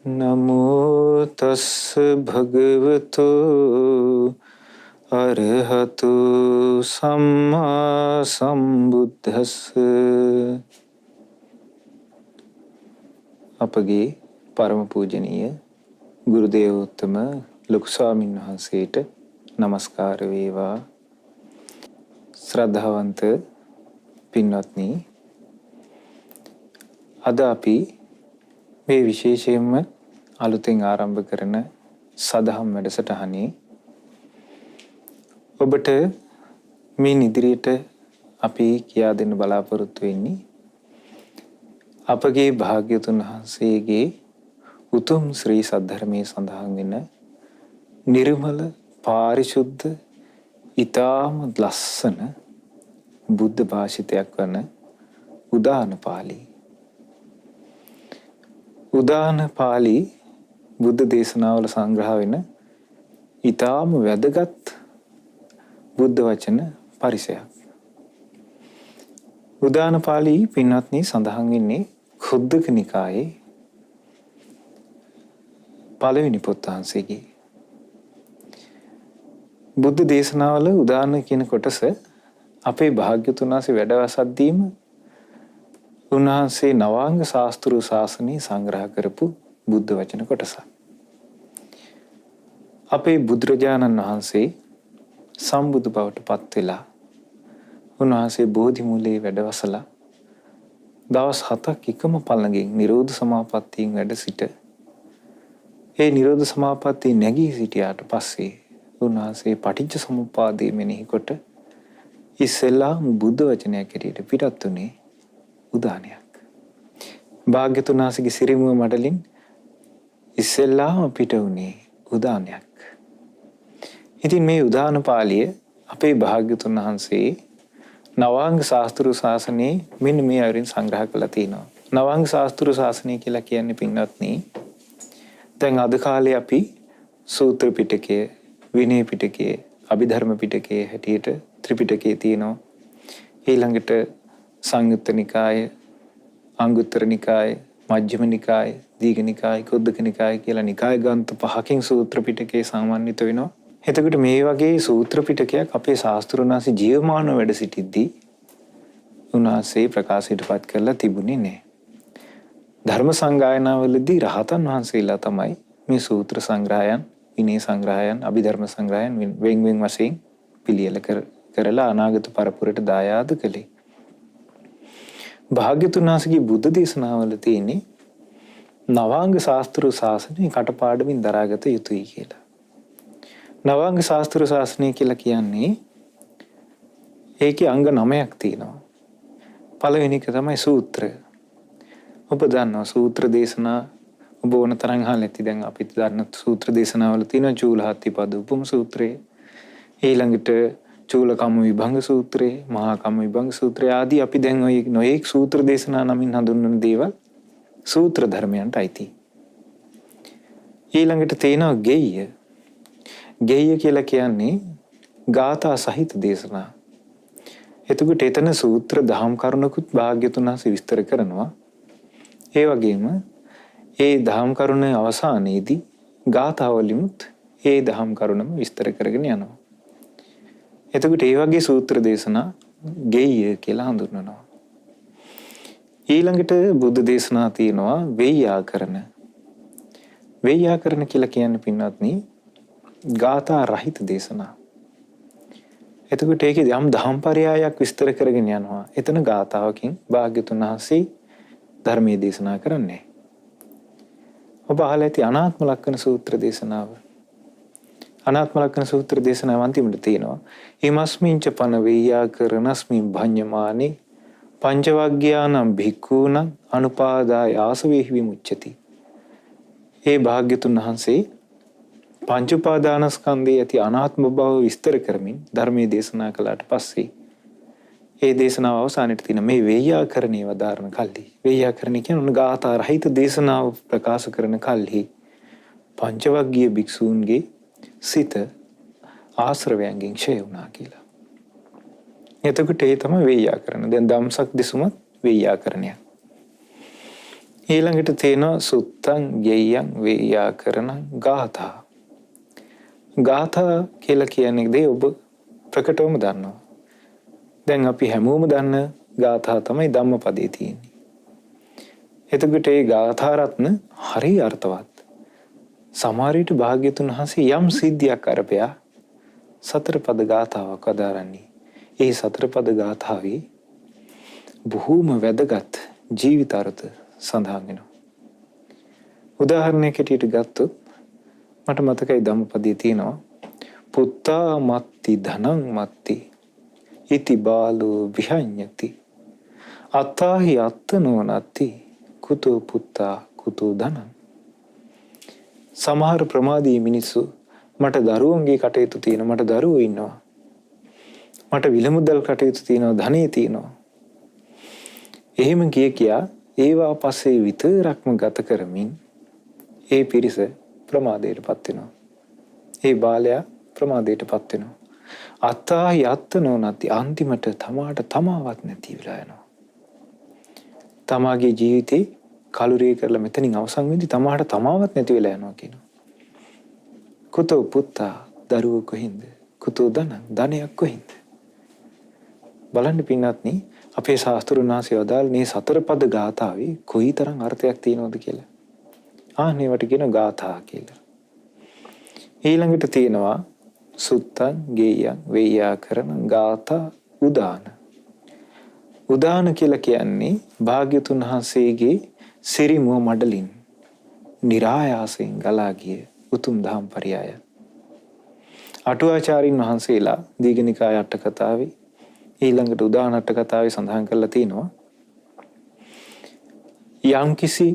නමෝ තස් භගවතු අරහතු සම්මා සම්බුද්දස්ස. අපගේ පරම පූජනීය ගුරු දේවෝත්තම ලොකු ස්වාමීන් වහන්සේට নমස්කාර වේවා. ශ්‍රද්ධාවන්ත පින්වත්නි, අද අපි මේ විශේෂයෙන්ම අලුතෙන් ආරම්භ කරන සදහම් වැඩසටහනේ ඔබට මේ ඉදිරියට අපි කියා දෙන්න බලාපොරොත්තු වෙන්නේ අපගේ භාග්‍යතුන් වහන්සේගේ උතුම් ශ්‍රී සද්ධර්මයේ සඳහන් වෙන නිර්මල පාරිශුද්ධ ඊටාම ලස්සන බුද්ධ භාෂිතයක් වන උදාන පාළි. උදාන පාළි බුද්ධ දේශනාවල සංග්‍රහ වෙන ඊටාම වැදගත් බුද්ධ වචන පරිසරයක්. උදාන පාළි පින්වත්නි සඳහන් වෙන්නේ ඛුද්දක නිකායේ පළවෙනි පොත් වහන්සේගේ. බුද්ධ දේශනාවල උදාන කියන කොටස අපේ භාග්‍යතුන් වහන්සේ වැඩවසද්දීම උන්වහන්සේ නවාංග ශාස්ත්‍රීය ශාසනය සංග්‍රහ කරපු බුද්ධ වචන කොටසක්. අපේ බුදුරජාණන් වහන්සේ සම්බුදු බවට පත් වෙලා උන්වහන්සේ බෝධි මූලයේ වැඩවසලා දවස් 7ක් එකම පළඟෙන් නිරෝධ සමාපත්තියෙන් වැඩ සිට ඒ නිරෝධ සමාපත්තිය නැගී සිටියාට පස්සේ උන්වහන්සේ පටිච්ච සමුප්පාදය මෙනෙහි කොට ඉස්සෙල්ලාම බුද්ධ වචනයක් ඇටියට පිටත් උනේ උදානයක්. භාග්‍යතුන් වහන්සේගේ සිරිමුව මඩලින් ඉස්සෙල්ලාම පිට උනේ උදානයක්. ඉතින් මේ උදාන පාළිය අපේ භාග්‍යතුන් වහන්සේ නවාංග ශාස්ත්‍රීය ශාසනයේ මෙන්න මේ අයුරින් සංග්‍රහ කරලා තිනවා. නවාංග ශාස්ත්‍රීය ශාසනය කියලා කියන්නේ පින්වත්නි, දැන් අද කාලේ අපි සූත්‍ර පිටකය, විනය පිටකය, අභිධර්ම පිටකය හැටියට ත්‍රිපිටකයේ තියෙනවා. ඊළඟට සංයුත්ත නිකාය, අංගුත්තර නිකාය, මජ්ක්‍ධිම නිකාය, දීඝ නිකාය, කුද්දක නිකාය කියලා නිකාය ග්‍රන්ථ 5කින් සූත්‍ර පිටකේ සමන්විත වෙනවා. එතකොට මේ වගේ සූත්‍ර පිටකයක් අපේ ශාස්ත්‍රඥ වහන්සේ ජීවමානව වැඩ සිටිද්දී උන්වහන්සේ ප්‍රකාශයටපත් කරලා තිබුණේ නැහැ. ධර්ම සංගායනාවලදී රහතන් වහන්සේලා තමයි මේ සූත්‍ර සංග්‍රහයන්, විනය සංග්‍රහයන්, අභිධර්ම සංග්‍රහයන් වෙන් වෙන් වශයෙන් පිළියෙල කරලා අනාගත පරපුරට දායාද කළේ. භාග්‍යතුන් වහන්සේගේ බුද්ධ දේශනාවල තියෙන්නේ නවාංග ශාස්ත්‍රීය ශාසනය කටපාඩමින් දරාගත යුතුයි කියලා. නවාංග ශාස්ත්‍රීය ශාසනය කියලා කියන්නේ ඒකේ අංග 9ක් තියෙනවා. පළවෙනි එක තමයි සූත්‍ර. ඔබ දන්නවා සූත්‍ර දේශනා ඔබ ඕන තරම් අහලා ඇති. දැන් අපි දන්න සූත්‍ර දේශනාවල තියෙන චූලහත්ථිපද උපම සූත්‍රය, ඊළඟට චූලකම්ම විභංග සූත්‍රය, මහා කම්ම විභංග සූත්‍රය ආදී අපි දැන් ඔය නොඑක් සූත්‍ර දේශනා නමින් හඳුන්වන දේවල් සූත්‍ර ධර්මයන්ට අයිති. ඊළඟට තියෙනවා ගෙය්‍ය. ගෙය්‍ය කියලා කියන්නේ ගාථා සහිත දේශනා. එතකොට එතන සූත්‍ර දහම් කරුණකුත් භාග්‍යතුන් වහන්සේ විස්තර කරනවා. ඒ වගේම ඒ දහම් කරුණ අවසානයේදී ගාථාවලිමුත් ඒ දහම් කරුණම විස්තර කරගෙන යනවා. එතකොට ඒ වගේ සූත්‍ර දේශනා ගෙය්‍ය කියලා හඳුන්වනවා. ඊළඟට බුද්ධ දේශනා තියෙනවා වේයාකරණ. වේයාකරණ කියලා කියන්නේ පින්වත්නි ගාථා රහිත දේශනා. එතකොට ඒකේ යම් දහම් පරයයක් විස්තර කරගෙන යනවා. එතන ගාථාවකින් භාග්‍යතුන් වහන්සේ ධර්මයේ දේශනා කරන්නේ. ඔබ අහලා ඇති අනාත්ම ලක්ෂණ සූත්‍ර දේශනාව. අනාත්ම ලක්ෂණ සූත්‍ර දේශනාව අන්තිමට තියෙනවා හිමස්මින්ච පන වේයාකරණස්මින් භඤ්ඤමානේ පංචවග්ගයානම් භික්ඛූනම් අනුපාදාය ආසවේහි විමුච්ඡති. ඒ භාග්‍යතුන් වහන්සේ පංච උපාදානස්කන්ධයේ ඇති අනාත්ම බව විස්තර කරමින් ධර්මයේ දේශනා කළාට පස්සේ ඒ දේශනාව අවසානයේ තියෙන මේ වේයාකරණේ වදාරන කල්හි, වේයාකරණ කියන්නේ ගාථා රහිත දේශනාව ප්‍රකාශ කරන කල්හි පංචවග්ගීය භික්ෂූන්ගේ සිත ආශ්‍රවයන්ගෙන් ක්ෂය වුණා කියලා. එතකොට ඒ තමයි වේයාකරණ. දැන් ධම්සක් දෙසුමත් වේයාකරණයක්. ඊළඟට තියෙනවා සුත්තං ගෙය්‍යං වේයාකරණං ගාථා. ගාථා කියලා කියන්නේ දේ ඔබ ප්‍රකටවම දන්නවා. දැන් අපි හැමෝම දන්න ගාථා තමයි ධම්මපදයේ තියෙන්නේ. එතකොට මේ ගාථා රත්න හරි අර්ථවත්. සමහර විට භාග්‍යතුන් වහන්සේ යම් සිද්ධියක් අරපයා සතර පද ගාථාවක් අදාරන්නේ. ඒ සතර පද ගාථාවේ බොහෝම වැදගත් ජීවිත අර්ථ සඳහන් වෙනවා. උදාහරණයක් හැටියට ගත්තොත් මට මතකයි ධම්මපදයේ තියෙනවා පුත්තා මත්ති ධනං මත්ති ඉති බාලෝ විහඤ්ඤති අත්තාහි අත්තනෝ නත්ති කුතෝ පුත්තා කුතෝ ධනං. සමහර ප්‍රමාදී මිනිස්සු මට දරුවන්ගේ කටයුතු තියෙනවා, මට දරුවෝ ඉන්නවා, මට විලමුදල් කටයුතු තියෙනවා, ධනෙ තියෙනවා. එහෙම කියා ඒවා පස්සේ විතරක්ම ගත කරමින් ඒ පිරිස ප්‍රමාදයටපත් වෙනවා. ඒ බාලයා ප්‍රමාදයටපත් වෙනවා. අත්තාහි අත්තනෝ නැති අන්තිමට තමාට තමාවත් නැති වෙලා යනවා. තමාගේ ජීවිතේ කලුරිය කරලා මෙතනින් අවසන් වෙද්දි තමාට තමාවත් නැති වෙලා යනවා කියනවා. කුතෝ පුත්තා දරුවෝ කොහින්ද? කුතෝ ධනං ධනයක් කොහින්ද? බලන්න පින්වත්නි අපේ ශාස්ත්‍රුන් වහන්සේ වදාළ මේ සතර පද ගාථාවේ කොයිතරම් අර්ථයක් තියෙනවද කියලා. ආන්නේවට කියන ගාථා කියලා. ඊළඟට තියෙනවා සුත්තං ගෙය්‍යං වේයාකරණං ගාථා උදාන. උදාන කියලා කියන්නේ භාග්‍යතුන් වහන්සේගේ සිරිමුව මඩලින් નિરાයාසයෙන් ගලා ගිය උතුම් දහම් පරයය. අටුවාචාරින් වහන්සේලා දීඝනිකාය අට කතාවේ ඊළඟට උදාන අට කතාවේ සඳහන් කරලා තිනවා යම්කිසි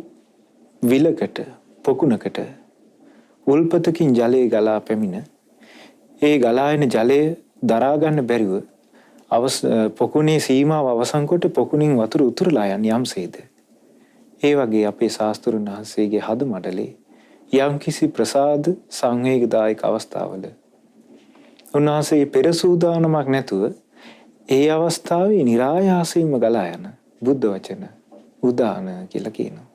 විලකට පොකුණකට උල්පතකින් ජලය ගලා පැමිණ ඒ ගලා එන ජලය දරා ගන්න බැරිව පොකුණේ සීමාව අවසන් කොට පොකුණින් වතුර උතුරලා යන යම්සේද ඒ වගේ අපේ ශාස්ත්‍රුන් වහන්සේගේ හද මඩලේ යම්කිසි ප්‍රසාද සංවේගදායක අවස්ථාවල උන්වහන්සේ පෙර සූදානමක් නැතුව ඒ අවස්ථාවේ નિરાයාසයෙන්ම ගලා යන බුද්ධ වචන උදාන කියලා කියනවා.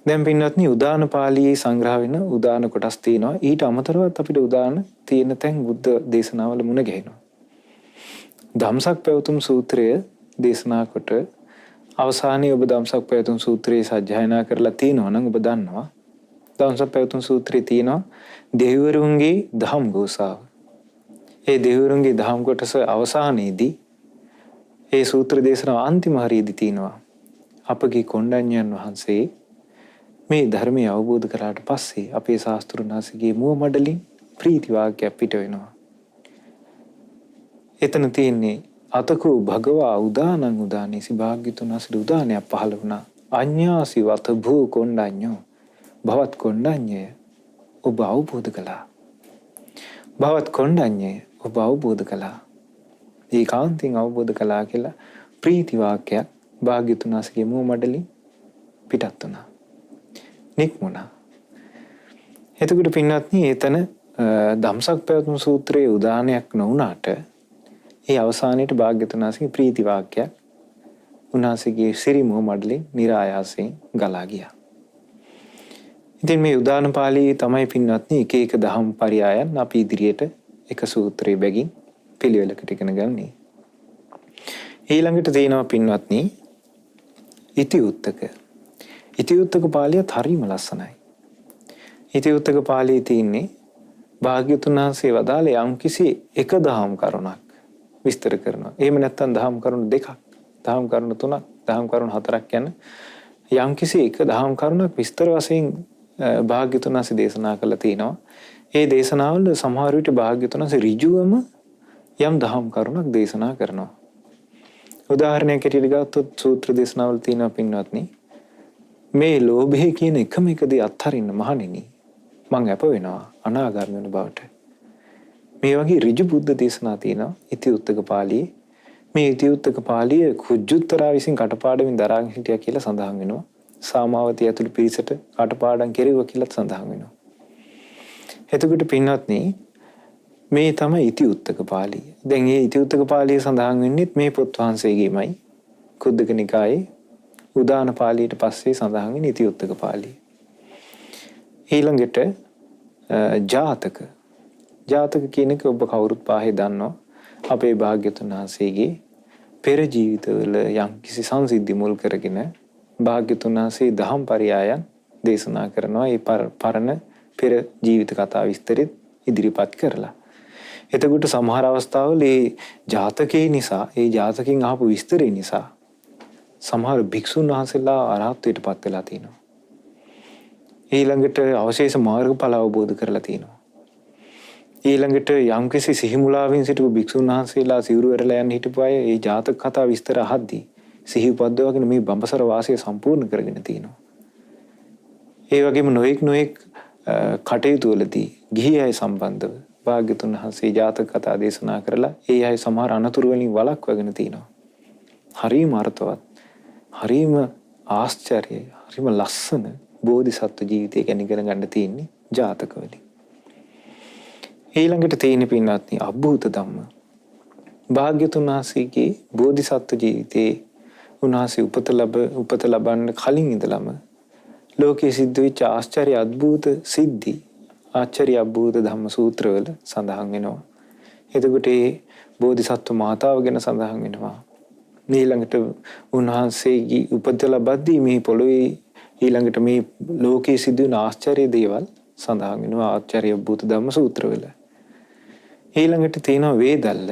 දැන් පින්වත්නි උදාන පාළියේ සංග්‍රහ වෙන උදාන කොටස් තියෙනවා. ඊට අමතරව අපිට උදාන තියෙන තැන් බුද්ධ දේශනාවල මුණ ගැහෙනවා. ධම්සක් පැවතුම් සූත්‍රය දේශනා කොට අවසානයේ ඔබ ධම්සක් පැවතුම් සූත්‍රය සජ්ජායනා කරලා තියෙනවා නම් ඔබ දන්නවා. ධම්සක් පැවතුම් සූත්‍රයේ තියෙනවා දෙවිවරුන්ගේ දහම් ගෝසාව. ඒ දෙවිවරුන්ගේ දහම් කොටස අවසානයේදී ඒ සූත්‍ර දේශනාව අන්තිම හරියේදී තියෙනවා අපගේ කොණ්ඩඤ්ඤයන් වහන්සේ මේ ධර්මය අවබෝධ කරාට පස්සේ අපේ ශාස්ත්‍රුන් වහන්සේගේ මුව මඩලින් ප්‍රීති වාක්‍යයක් පිට වෙනවා. එතන තියෙන්නේ අතකෝ භගවා උදානං උදානේසි භාග්‍යතුන් වහන්සේ උදානයක් පහළ වුණා. අඤ්ඤාසි වත භූ කොණ්ඩඤ්ඤෝ භවත් කොණ්ඩඤ්ඤය ඔබ අවබෝධ කළා. භවත් කොණ්ඩඤ්ඤය ඔබ අවබෝධ කළා. ඒකාන්තයෙන් අවබෝධ කළා කියලා ප්‍රීති වාක්‍යයක් භාග්‍යතුන් වහන්සේගේ මුව මඩලින් පිටත් වුණා. නික්මුණා. එතකොට පින්වත්නි එතන ධම්සක් පැවතුම් සූත්‍රයේ උදානයක් නොවුනාට ඒ අවසානයේට භාග්‍යතුන් වහන්සේගේ ප්‍රීති වාක්‍යයක් උන්වහන්සේගේ සිරිමුව මඩලින් નિરાයාසයෙන් ගලා ගියා. ඉතින් මේ උදාන පාළියේ තමයි පින්වත්නි එක එක දහම් පරයයන් අපි ඉදිරියට එක සූත්‍රයේ බැගින් පිළිවෙලකට ඉගෙන ගන්නේ. ඊළඟට තියෙනවා පින්වත්නි ඉතිඋත්තක. ඉතිඋත්තක පාළියත් හරිම ලස්සනයි. ඉතිඋත්තක පාළියේ තියෙන්නේ භාග්‍යතුන් වහන්සේ වදාළ යම්කිසි එක දහම් කරුණක් විස්තර කරනවා. එහෙම නැත්නම් දහම් කරුණු දෙකක්, දහම් කරුණු තුනක්, දහම් කරුණු හතරක් යන යම්කිසි එක දහම් කරුණක් විස්තර වශයෙන් භාග්‍යතුන් වහන්සේ දේශනා කළා තියෙනවා. ඒ දේශනාවල සමහර විට භාග්‍යතුන් වහන්සේ ඍජුවම යම් දහම් කරුණක් දේශනා කරනවා. උදාහරණයක් ඇටියට ගත්තොත් සූත්‍ර දේශනාවල තියෙනවා පින්වත්නි මේ ලෝභය කියන එකම එක දේ අත්හරින්න මහණෙනි මං අප වෙනවා අනාගාමී වෙන බවට. මේ වගේ ඍජු බුද්ධ දේශනා තියෙනවා ඉතිඋත්තක පාළියේ. මේ ඉතිඋත්තක පාළිය කුජුත්තරා විසින් කටපාඩමින් දරාගෙන හිටියා කියලා සඳහන් වෙනවා. සාමාවතී ඇතුළු පිරිසට කටපාඩම් කෙරෙව්වා කියලාත් සඳහන් වෙනවා. එතකොට පින්වත්නි මේ තමයි ඉතිඋත්තක පාළිය. දැන් මේ ඉතිඋත්තක පාළිය සඳහන් වෙන්නේ මේ පොත් වහන්සේගේමයි කුද්දක නිකායේ උදාන පාළියට පස්සේ සඳහන් වෙන ඉතිඋත්තක පාළිය. ඊළඟට ජාතක. ජාතක කියන එක ඔබ කවුරුත් පාහේ දන්නවා. අපේ භාග්‍යතුන් වහන්සේගේ පෙර ජීවිතවල යම්කිසි සංසිද්ධි මුල් කරගෙන භාග්‍යතුන් වහන්සේ දහම් පරයයන් දේශනා කරනවා. ඒ පරණ පෙර ජීවිත කතා විස්තරෙත් ඉදිරිපත් කරලා. එතකොට සමහර අවස්ථාවල ඒ ජාතකේ නිසා, ඒ ජාතකෙන් අහපු විස්තරේ නිසා සමහර භික්ෂුන් වහන්සේලා අරහත්ත්වයට පත් වෙලා තිනවා. ඊළඟට අවශේෂ මාර්ගඵල අවබෝධ කරලා තිනවා. ඊළඟට යම්කිසි සිහිමුලාවෙන් සිටපු භික්ෂුන් වහන්සේලා සිවුරු වෙරලා යන හිටපු අය ඒ ජාතක කතා විස්තර අහද්දී සිහි උපද්දවගෙන මේ බඹසර වාසය සම්පූර්ණ කරගෙන තිනවා. ඒ වගේම නොඑක් කටයුතු වලදී ගිහි අය සම්බන්ධව භාග්‍යතුන් වහන්සේ ජාතක කතා දේශනා කරලා ඒ අය සමහර අනතුරු වලින් වළක්වාගෙන තිනවා. හරිම අර්ථවත්, හරිම ආශ්චර්යයි, හරිම ලස්සන බෝධිසත්ව ජීවිතය ගැන ඉගෙන ගන්න තියෙන්නේ ජාතකවලින්. ඊළඟට තියෙන පින්වත්නි අභූත ධම්ම. භාග්‍යතුන් වහන්සේගේ බෝධිසත්ව ජීවිතයේ උන්වහන්සේ උපත ලබන්න කලින් ඉඳලම ලෝකයේ සිද්ධ වෙච්ච ආශ්චර්ය අద్భుත සිද්ධි ආචාර්ය අභූත ධම්ම සූත්‍රවල සඳහන් වෙනවා. එතකොට මේ බෝධිසත්ව මාතාව ගැන සඳහන් වෙනවා. ඊළඟට උන්වහන්සේගේ උපත ලබද්දී මේ පොළොවේ ඊළඟට මේ ලෝකයේ සිදුවන ආශ්චර්ය දේවල් සඳහන් වෙනවා ආචාර්ය අභූත ධම්ම සූත්‍රවල. ඊළඟට තියෙනවා වේදල්ල.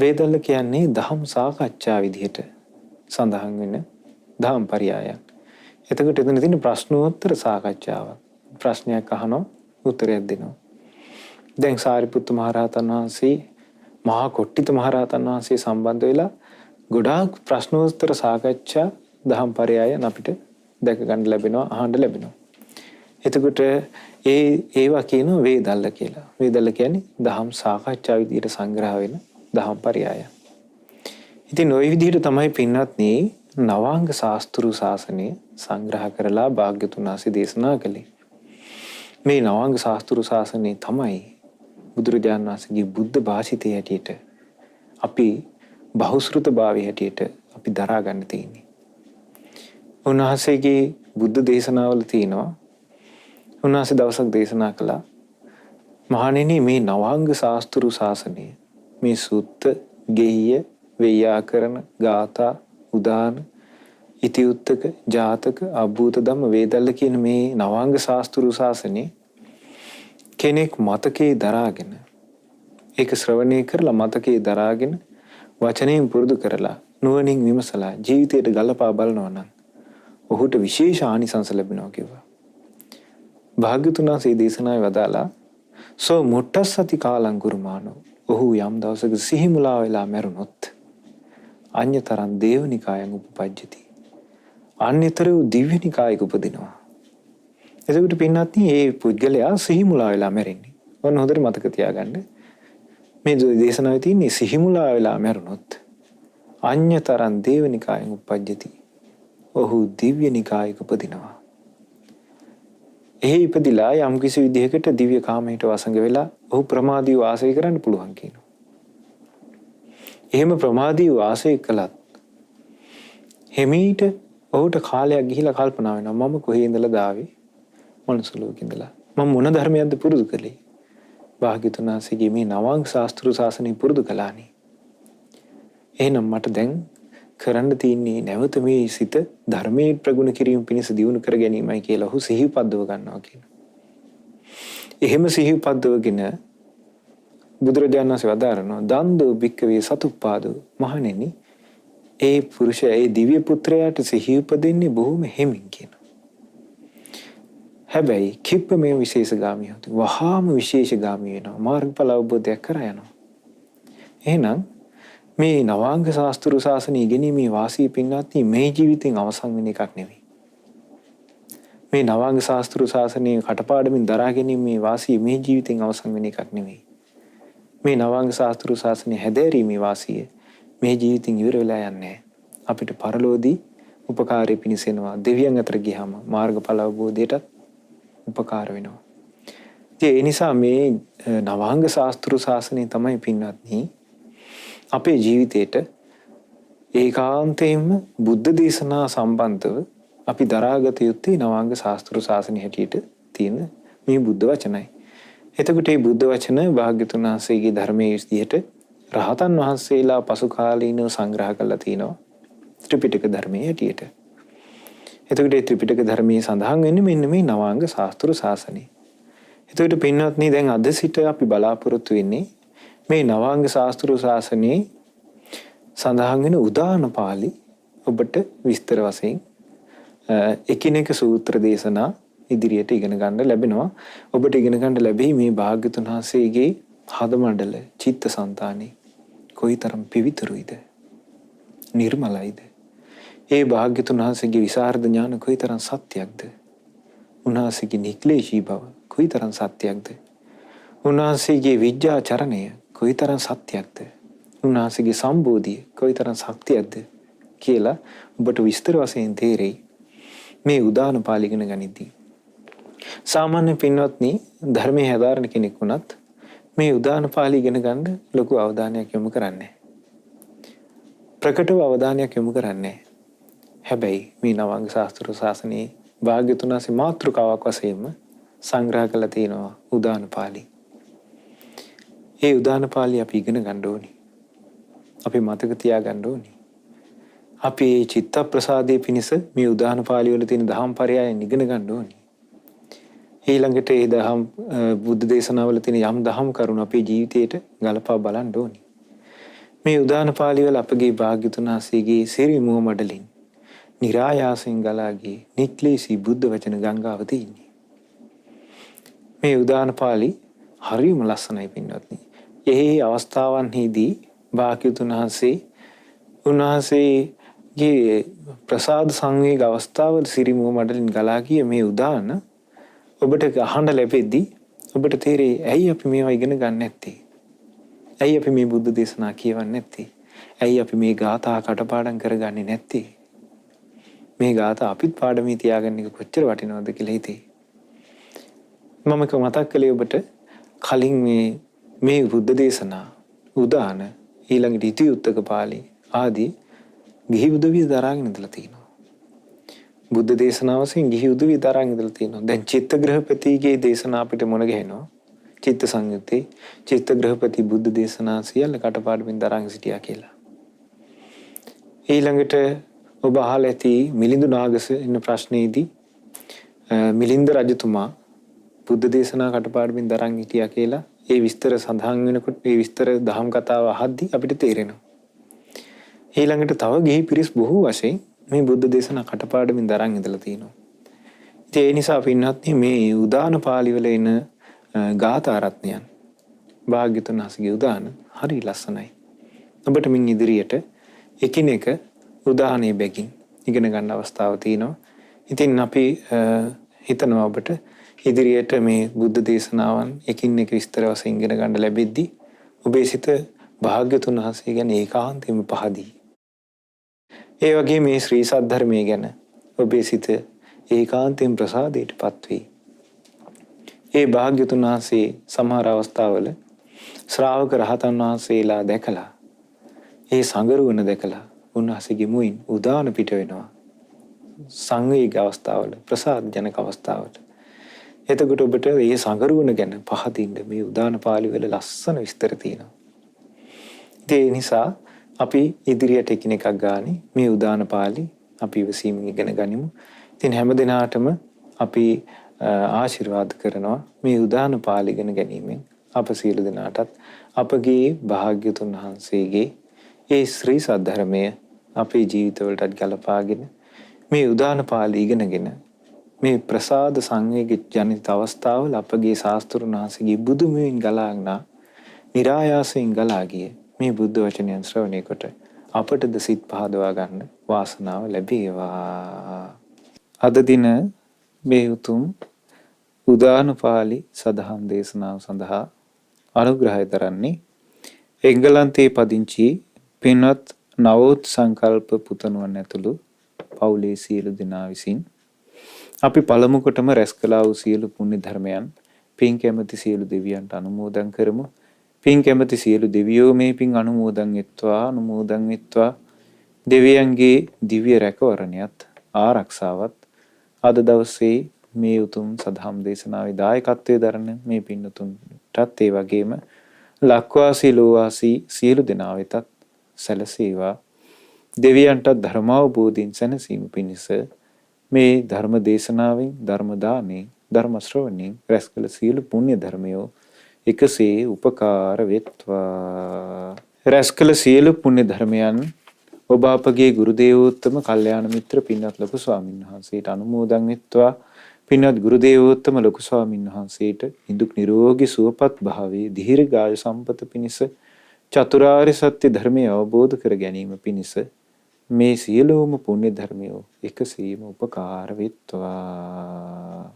වේදල්ල කියන්නේ ධම් සාකච්ඡා විදිහට සඳහන් වෙන ධම් පරයයන්. එතකොට එතන තියෙන ප්‍රශ්නෝත්තර සාකච්ඡාවක්. ප්‍රශ්නයක් අහනවා උත්තරයක් දෙනවා. දැන් සාරිපුත්ත මහරහතන් වහන්සේ මහා කොට්ටිත මහරහතන් වහන්සේ සම්බන්ධ වෙලා ගොඩාක් ප්‍රශ්නෝත්තර සාකච්ඡා දහම් පරයයන් අපිට දැක ගන්න ලැබෙනවා, අහන්න ලැබෙනවා. එතකොට ඒවා කියන වේදල්ල කියලා. වේදල්ල කියන්නේ දහම් සාකච්ඡා විදිහට සංග්‍රහ වෙන දහම් පරයයන්. ඉතින් ওই විදිහට තමයි පින්වත්නි නවාංග ශාස්ත්‍රු ශාසනය සංග්‍රහ කරලා භාග්‍යතුන් වහන්සේ දේශනා කළේ. මේ නවාංග ශාස්ත්‍රු ශාසනය තමයි බුදුරජාණන් වහන්සේගේ බුද්ධ භාෂිතය හැටියට අපි බහුශෘත භාවය හැටියට අපි දරා ගන්න තියෙන්නේ. උන්වහන්සේගේ බුද්ධ දේශනාවල තියෙනවා. උන්වහන්සේ දවසක් දේශනා කළා මහණෙනි මේ නවාංග ශාස්ත්‍රු ශාසනය මේ සුත්ත, ගෙය්‍ය, වේයාකරණ, ගාථා, උදාන, ඉතිඋත්තක, ජාතක, අභූත ධම්ම, වේදල්ල කියන මේ නවාංග ශාස්ත්‍රු ශාසනය කෙනෙක් මතකේ දරාගෙන ඒක ශ්‍රවණය කරලා මතකේ දරාගෙන වචනයෙන් පුරුදු කරලා නුවණින් විමසලා ජීවිතයට ගලපා බලනවා නම් ඔහුට විශේෂ ආනිසංස ලැබෙනවා කිව්වා. භාග්‍යතුන් වහන්සේ දේශනාවේ වදාලා සෝ මුට්ටස්සති කාලං ගුරුමානෝ. ඔහු යම් දවසක සිහිමුලා වෙලා මැරුණොත් අඤ්‍යතරං දේවනිකායන් උපපජ්ජති. අන්‍යතර වූ දිව්‍යනිකායක උපදිනවා. එතකොට පින්වත්නි මේ පුද්ගලයා සිහිමුලා වෙලා මැරෙන්නේ. ඔන්න හොඳට මතක තියාගන්න. මේ දේශනාවේ තියෙන්නේ සිහිමුලා වෙලා මැරුණොත් අඤ්‍යතරං දේවනිකායන් උපපජ්ජති. ඔහු දිව්‍යනිකායක උපදිනවා. එහි ඉපදිලා යම් කිසි විදිහකට දිව්‍ය කාමයට වසඟ වෙලා ඔහු ප්‍රමාදී වාසය කරන්න පුළුවන් කියනවා. එහෙම ප්‍රමාදී වාසය කළත් හිමීට ඔහුට කාලයක් ගිහිලා කල්පනා වෙනවා මම කොහේ ඉඳලා දාවේ මනුස්ස ලෝකෙ ඉඳලා මම මොන ධර්මයක්ද පුරුදු කළේ. භාග්‍යතුන් වහන්සේගේ මේ නවාංග ශාස්ත්‍රු ශාසනය පුරුදු කළානේ. එහෙනම් මට දැන් කරන්න තියෙන්නේ නැවත මේ සිත ධර්මයේ ප්‍රගුණ කිරීම පිණිස දියුණු කර ගැනීමයි කියලා ඔහු සිහිපද්දව ගන්නවා කියනවා. එහෙම සිහිපද්දවගෙන බුදුරජාණන් වහන්සේ වදාරනවා දන්දෝ භික්කවේ සතුප්පාදෝ. මහණෙනි ඒ පුරුෂයා ඒ දිව්‍ය පුත්‍රයාට සිහි උපදින්නේ බොහොම හිමින් කියනවා. හැබැයි කිප්ප මේ විශේෂගාමී හොතු. වහාම විශේෂගාමී වෙනවා. මාර්ගඵල අවබෝධයක් කරා යනවා. එහෙනම් මේ නවාංග ශාස්ත්‍රු ශාසනය ඉගෙනීමේ වාසිය පින්වත්නි මේ ජීවිතෙන් අවසන් වෙන එකක් නෙවෙයි. මේ නවාංග ශාස්ත්‍රු ශාසනය කටපාඩමින් දරා ගැනීමේ වාසිය මේ ජීවිතෙන් අවසන් වෙන එකක් නෙවෙයි. මේ නවාංග ශාස්ත්‍රු ශාසනය හැදෑරීමේ වාසිය මේ ජීවිතින් ඉවර වෙලා යන්නේ. අපිට පරලෝදී උපකාරය පිණිසෙනවා. දෙවියන් අතර ගියාම මාර්ගඵල අවබෝධයටත් උපකාර වෙනවා. ඒ නිසා මේ නවාංග ශාස්ත්‍රු ශාසනය තමයි පින්වත්නි අපේ ජීවිතේට ඒකාන්තයෙන්ම බුද්ධ දේශනා සම්බන්ධව අපි දරාගත යුත්තේ නවාංග ශාස්ත්‍ර ශාසනය හැටියට තියෙන මේ බුද්ධ වචනයි. එතකොට මේ බුද්ධ වචන භාග්‍යතුන් වහන්සේගේ ධර්මයේ විදිහට රහතන් වහන්සේලා පසු කාලීනව සංග්‍රහ කරලා තිනවා ත්‍රිපිටක ධර්මයේ හැටියට. එතකොට මේ ත්‍රිපිටක ධර්මයේ සඳහන් වෙන්නේ මෙන්න මේ නවාංග ශාස්ත්‍ර ශාසනය. එතකොට පින්වත්නි දැන් අද සිට අපි බලාපොරොත්තු වෙන්නේ මේ නවාංග ශාස්ත්‍ර ශාසනයේ සඳහන් වෙන උදාන පාළි ඔබට විස්තර වශයෙන් එකිනෙක සූත්‍ර දේශනා ඉදිරියට ඉගෙන ගන්න ලැබෙනවා. ඔබට ඉගෙන ගන්න ලැබෙයි මේ භාග්‍යතුන් වහන්සේගේ හදමණ්ඩල චිත්තසංතානෙ කොයිතරම් පිවිතුරුයිද නිර්මලයිද. ඒ භාග්‍යතුන් වහන්සේගේ විසරද ඥාන කොයිතරම් සත්‍යයක්ද. උන්වහන්සේගේ නික්ලේශී බව කොයිතරම් සත්‍යයක්ද. උන්වහන්සේගේ විද්‍යාචරණය කොයිතරම් සත්‍යයක්ද. උන්වහන්සේගේ සම්බෝධිය කොයිතරම් ශක්තියක්ද කියලා ඔබට විස්තර වශයෙන් තේරෙයි මේ උදාන පාළි ඉගෙන ගනිද්දී. සාමාන්‍ය පින්වත්නි ධර්මයේ හදාරන කෙනෙක් වුණත් මේ උදාන පාළි ඉගෙන ගන්න ලොකු අවධානයක් යොමු කරන්නේ. ප්‍රකටව අවධානයක් යොමු කරන්නේ. හැබැයි මේ නවාංග ශාස්ත්‍ර ශාසනයේ භාග්‍යතුන් වහන්සේ මාතෘකාවක් වශයෙන්ම සංග්‍රහ කරලා තියෙනවා උදාන පාළි. ඒ උදාන පාළි අපි ඉගෙන ගන්න ඕනි. අපි මතක තියාගන්න ඕනි. අපි චිත්ත ප්‍රසාදයේ පිණිස මේ උදාන පාළි වල තියෙන දහම් පරයයන් ඉගෙන ගන්න ඕනි. ඊළඟට ඒ දහම් බුද්ධ දේශනාවල තියෙන යම් දහම් කරුණු අපේ ජීවිතයට ගලපා බලන්න ඕනි. මේ උදාන පාළි වල අපගේ භාග්‍යතුන් වහන්සේගේ සිරි මුව මඩලින් નિરાයාසයෙන් ගලා ගියේ නික්ලේශී බුද්ධ වචන ගංගාව තියෙන්නේ. මේ උදාන පාළි හරියම ලස්සනයි පින්වත්නි. එහි අවස්ථාවන්හිදී භාග්‍යතුන් වහන්සේ උන්වහන්සේගේ ප්‍රසාද සංවේග අවස්ථාවල සිරිමුව මඩලින් ගලා ගිය මේ උදාන ඔබට අහන්න ලැබෙද්දී ඔබට තේරෙයි ඇයි අපි මේවා ඉගෙන ගන්න නැත්තේ? ඇයි අපි මේ බුද්ධ දේශනා කියවන්නේ නැත්තේ? ඇයි අපි මේ ගාථා කටපාඩම් කරගන්නේ නැත්තේ? මේ ගාථා අපිත් පාඩමේ තියාගන්න එක කොච්චර වටිනවද කියලා හිතේ. මම මතක් කළේ ඔබට කලින් මේ බුද්ධ දේශනා උදාන ඊළඟට ඉතිඋත්තක පාළි ආදී ගිහි උදවිය දරාගෙන ඉඳලා තියෙනවා. බුද්ධ දේශනාවසෙන් ගිහි උදවිය දරාගෙන ඉඳලා තියෙනවා. දැන් චිත්තග්‍රහපතිගේ දේශනා අපිට මොන ගහනවා? චිත්ත සංයුත්තේ චිත්තග්‍රහපති බුද්ධ දේශනා සියල්ල කටපාඩමින් දරාගෙන සිටියා කියලා. ඊළඟට ඔබ අහලා ඇති මිලිඳු නාගස ඉන්න ප්‍රශ්නේදී මිලින්ද රජතුමා බුද්ධ දේශනා කටපාඩමින් දරාගෙන හිටියා කියලා ඒ විස්තර සඳහන් වෙනකොට ඒ විස්තර දහම් කතාව අහද්දී අපිට තේරෙනවා. ඊළඟට තව ගිහි පිරිස් බොහෝ වශයෙන් මේ බුද්ධ දේශනා කටපාඩමින් දරන් ඉඳලා තියෙනවා. ඉතින් ඒ නිසා පින්වත්නි මේ උදාන පාළි වල එන ගාථා රත්නයන් භාග්‍යතුන් වහන්සේගේ උදාන හරි ලස්සනයි. ඔබට මින් ඉදිරියට එකිනෙක උදාහරණේ බැගින් ඉගෙන ගන්න අවස්ථාව තියෙනවා. ඉතින් අපි හිතනවා ඔබට ඉදිරියට මේ බුද්ධ දේශනාවන් එකින් එක විස්තර වශයෙන් ඉගෙන ගන්න ලැබෙද්දී ඔබේ සිත භාග්‍යතුන් වහන්සේ ගැන ඒකාන්තයෙන්ම පහදී. ඒ වගේ මේ ශ්‍රී සද්ධර්මයේ ගැන ඔබේ සිත ඒකාන්තයෙන් ප්‍රසාදයටපත් වේ. ඒ භාග්‍යතුන් වහන්සේ සමහර අවස්ථාවල ශ්‍රාවක රහතන් වහන්සේලා දැකලා ඒ සංගරුවන දැකලා උන්වහන්සේගේ මුවින් උදාන පිට වෙනවා. සංවේග අවස්ථාවල ප්‍රසාද ජනක අවස්ථාවල. එතකොට ඔබට මේ සංගරුවන ගැන පහදින්න මේ උදාන පාළි වල ලස්සන විස්තර තියෙනවා. ඒ නිසා අපි ඉදිරියට එකිනෙකක් ගානේ මේ උදාන පාළි අපි විසීමෙන් ඉගෙන ගනිමු. ඉතින් හැම දිනාටම අපි ආශිර්වාද කරනවා මේ උදාන පාළි ඉගෙන ගැනීමෙන් අප සියලු දෙනාටත් අපගේ භාග්‍යතුන් වහන්සේගේ ඒ ශ්‍රී සද්ධර්මය අපේ ජීවිතවලට ගලපාගෙන මේ උදාන පාළි ඉගෙනගෙන මේ ප්‍රසාද සංවේග ජනිත අවස්ථාවල අපගේ ශාස්ත්‍රුන් වහන්සේගේ බුදුමුවින් ගලාගෙන નિરાයාසයෙන් ගලා ගිය මේ බුද්ධ වචනයන් ශ්‍රවණය කොට අපටද සිත් පහදවා ගන්න වාසනාව ලැබේවා. අද දින මේ උතුම් උදාන පාළි සදහම් දේශනාව සඳහා අනුග්‍රහය දරන්නේ එංගලන්තයේ පදිංචි පින්වත් නවෝත් සංකල්ප පුතණුවන් ඇතුළු පවුලේ සියලු දෙනා විසින් අපි පළමු කොටම රැස් කළා වූ සියලු පුණ්‍ය ධර්මයන් පින් කැමැති සියලු දෙවියන්ට අනුමෝදන් කරමු. පින් කැමැති සියලු දෙවියෝ මේ පින් අනුමෝදන් වෙත්වා දෙවියන්ගේ දිව්‍ය රැකවරණයත් ආරක්ෂාවත් අද දවසේ මේ උතුම් සදහම් දේශනාවේ දායකත්වයේ දරන මේ පින්නතුන්ටත් ඒ වගේම ලක්වාසී ලෝවාසී සියලු දෙනා වෙතත් සැලසේවා. දෙවියන්ට ධර්මාවබෝධයෙන් සැනසීම පිණිස මේ ධර්ම දේශනාවෙන් ධර්ම දානෙන් ධර්ම ශ්‍රවණයෙන් රැස් කළ සියලු පුණ්‍ය ධර්මයෝ එකසේ උපකාර වෙත්වා. රැස් කළ සියලු පුණ්‍ය ධර්මයන් ඔබ අපගේ ගුරු දේවෝත්තම කල්යාණ මිත්‍ර පින්වත් ලොකු ස්වාමීන් වහන්සේට අනුමෝදන් වෙත්වා. පින්වත් ගුරු දේවෝත්තම ලොකු ස්වාමීන් වහන්සේට නිදුක් නිරෝගී සුවපත් භාවයේ දීර්ඝායු සම්පත පිණිස චතුරාර්ය සත්‍ය ධර්මය අවබෝධ කර ගැනීම පිණිස මේ සියලුම පුණ්‍ය ධර්මයෝ එකසේම උපකාර වෙත්වා.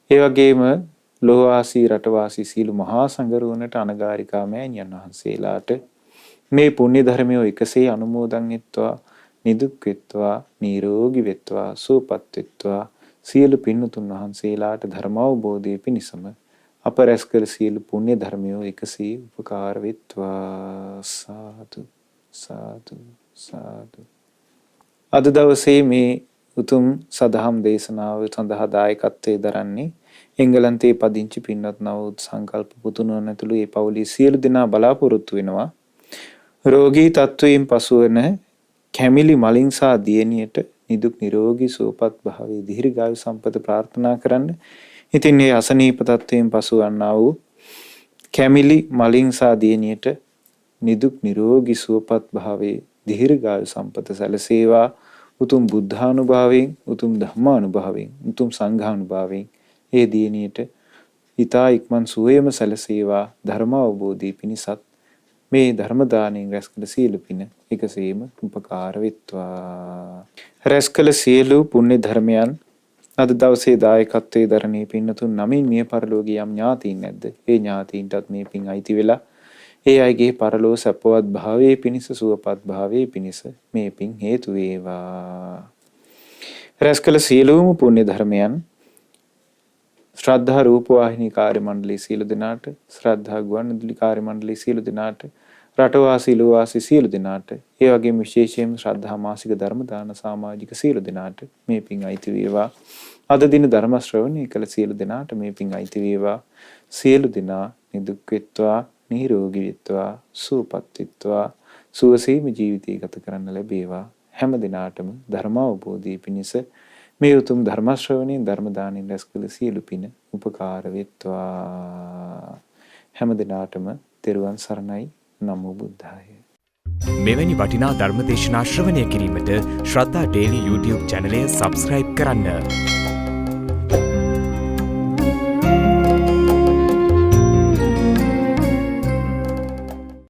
ඒ වගේම ලෝවාසී රටවාසී සියලු මහා සංඝරුවනට අනගාരികා මෑණියන් වහන්සේලාට මේ පුණ්‍ය ධර්මයෝ එකසේ අනුමෝදන් වෙත්වා. නිදුක් වෙත්වා, නිරෝගී වෙත්වා, සුවපත් වෙත්වා. සියලු පින්තුන් වහන්සේලාට ධර්ම අවබෝධය පිණිසම අප රැස් කළ සියලු පුණ්‍ය ධර්මයෝ එකසේ උපකාර වෙත්වා. සාදු සාදු සාදු. අද දවසේ මේ උතුම් සදහම් දේශනාව සඳහා දායකත්වයේ දරන්නේ එංගලන්තයේ පදිංචි පින්වත් නවෝත් සංකල්ප පුතුණන් ඇතුළු ඒ පවුලේ සියලු දෙනා බලාපොරොත්තු වෙනවා. රෝගී තත්වයෙන් පසුවන කැමිලි මලින්සා දියණියට නිදුක් නිරෝගී සුවපත් භාවයේ දීර්ඝායු සම්පත ප්‍රාර්ථනා කරන්න. ඉතින් මේ අසනීප තත්වයෙන් පසුවන්නා වූ කැමිලි මලින්සා දියණියට නිදුක් නිරෝගී සුවපත් භාවයේ දීර්ඝායු සම්පත සැලසේවා. උතුම් බුද්ධානුභාවයෙන්, උතුම් ධම්මානුභාවයෙන්, උතුම් සංඝානුභාවයෙන් ඒ දියණියට ඊතා ඉක්මන් සුවයම සැලසේවා. ධර්ම අවබෝධී පිණිසත් මේ ධර්ම දාණයෙන් රැස් කළ සියලු පින එකසේම උපකාර වෙත්වා. රැස් කළ සියලු පුණ්‍ය ධර්මයන් අද දවසේ දායකත්වයේ දරණී පින්නතුන් නමින් මිය පරලෝකීය යම් ඥාතීන් නැද්ද? ඒ ඥාතීන්ටත් මේ පින් අයිති වෙලා ඒ අයගේ පරලෝ සපවත් භාවයේ පිණිස සුවපත් භාවයේ පිණිස මේ පින් හේතු වේවා. රැස් කළ සියලුම පුණ්‍ය ධර්මයන් ශ්‍රද්ධා රූපවාහිනී කාර්ය මණ්ඩලයේ සියලු දෙනාට, ශ්‍රද්ධා ගුවන්විදුලි කාර්ය මණ්ඩලයේ සියලු දෙනාට, රටවාසී ලෝවාසී සියලු දෙනාට, ඒ වගේම විශේෂයෙන්ම ශ්‍රද්ධා මාසික ධර්ම දාන සමාජික සියලු දෙනාට මේ පින් අයිති වේවා. අද දින ධර්ම ශ්‍රවණය කළ සියලු දෙනාට මේ පින් අයිති වේවා. සියලු දෙනා නිදුක් වෙත්වා, නිරෝගී වෙත්වා, සුවපත් වෙත්වා, සුවසේම ජීවිතය ගත කරන්න ලැබේවා. හැම දිනාටම ධර්ම අවබෝධය පිණිස මේ උතුම් ධර්ම ශ්‍රවණයෙන් ධර්ම දානෙන් රැස් කළ සියලු පින උපකාර වෙත්වා. හැම දිනාටම තෙරුවන් සරණයි. නමෝ බුද්ධාය. මෙවැනි වටිනා ධර්ම දේශනා ශ්‍රවණය කිරීමට ශ්‍රද්ධා ඩේලි YouTube චැනලය සබ්ස්ක්‍රයිබ් කරන්න.